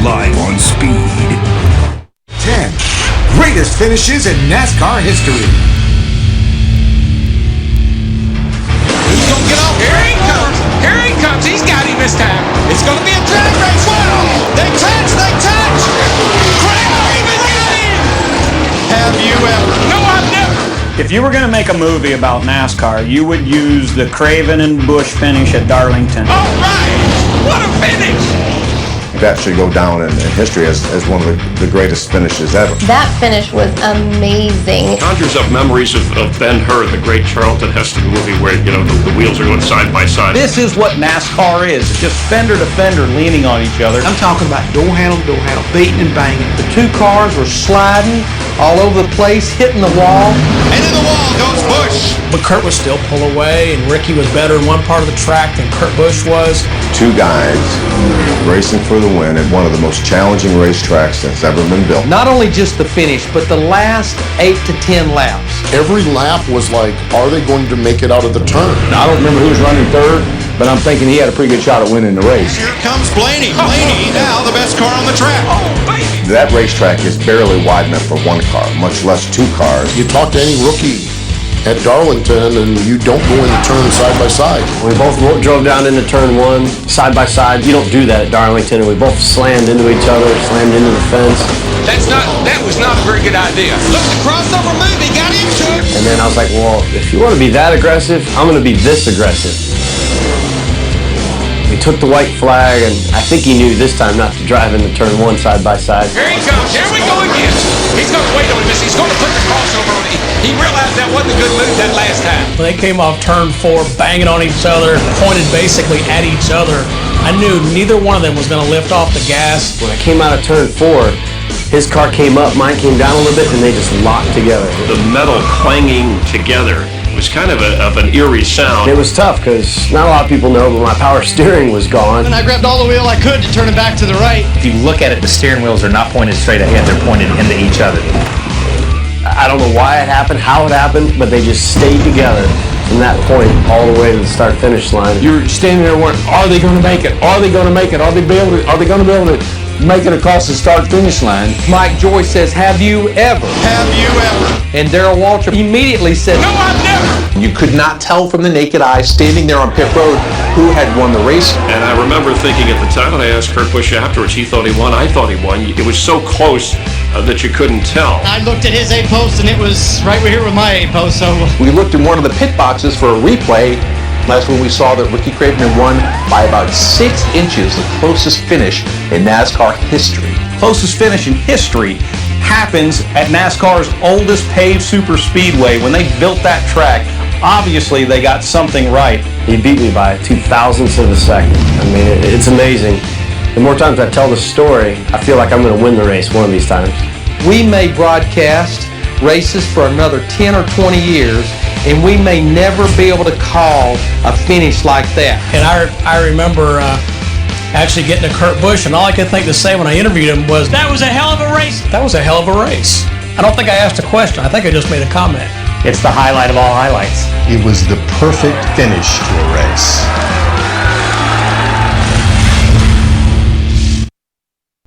live on Speed. 10 greatest finishes in NASCAR history. Who's gonna get off? Here he comes! Here he comes! He's got him this time. It's gonna be a drag race. Whoa! They touch! They touch! Craven got him! Have you ever? No, I've never. If you were going to make a movie about NASCAR, you would use the Craven and Busch finish at Darlington. All right! What a finish! That should go down in history as one of the greatest finishes ever. That finish was amazing. Conjures up memories of Ben-Hur, the great Charlton Heston movie where, you know, the wheels are going side by side. This is what NASCAR is. It's just fender to fender leaning on each other. I'm talking about door handle to door handle, beating and banging. The two cars were sliding all over the place, hitting the wall. Into the wall goes Busch. But Kurt would still pull away, and Ricky was better in one part of the track than Kurt Busch was. Two guys racing for the win at one of the most challenging racetracks that's ever been built. Not only just the finish, but the last 8 to 10 laps. Every lap was like, are they going to make it out of the turn? I don't remember who was running third, but I'm thinking he had a pretty good shot at winning the race. Here comes Blaney. Blaney, now the best car on the track. Oh, baby! That racetrack is barely wide enough for one car, much less two cars. You talk to any rookie at Darlington and you don't go in the turn side by side. We both drove down into turn one, side by side. You don't do that at Darlington, and we both slammed into each other, slammed into the fence. That was not a very good idea. Look, the crossover move, he got into it. And then I was like, well, if you want to be that aggressive, I'm going to be this aggressive. He took the white flag, and I think he knew this time not to drive into turn one side by side. Here he comes. Here we go again. He's going to wait on this. He's going to put the crossover on it. He realized that wasn't a good move that last time. When they came off turn 4, banging on each other, pointed basically at each other, I knew neither one of them was going to lift off the gas. When I came out of turn 4, his car came up, mine came down a little bit, and they just locked together. The metal clanging together was kind of an eerie sound. It was tough because not a lot of people know, but my power steering was gone. And I grabbed all the wheel I could to turn it back to the right. If you look at it, the steering wheels are not pointed straight ahead, they're pointed into each other. I don't know why it happened, how it happened, but they just stayed together from that point all the way to the start-finish line. You're standing there wondering, are they going to make it? Are they going to make it? Are they going to be able to make it across the start-finish line? Mike Joy says, have you ever? Have you ever? And Darrell Waltrip immediately said, No, I've never. You could not tell from the naked eye, standing there on pit road, who had won the race. And I remember thinking at the time, and I asked Kurt Busch afterwards, he thought he won, I thought he won. It was so close that you couldn't tell. I looked at his A-post and it was right here with my A-post, so. We looked in one of the pit boxes for a replay. That's when we saw that Ricky Craven had won by about 6 inches, the closest finish in NASCAR history. Closest finish in history happens at NASCAR's oldest paved super speedway. When they built that track, obviously they got something right. He beat me by 0.02 of a second. I mean, it's amazing. The more times I tell the story, I feel like I'm going to win the race one of these times. we may broadcast races for another 10 or 20 years, and we may never be able to call a finish like that. And I remember actually getting to Kurt Busch, and all I could think to say when I interviewed him was, "That was a hell of a race." That was a hell of a race. I don't think I asked a question. I think I just made a comment. It's the highlight of all highlights. It was the perfect finish to a race.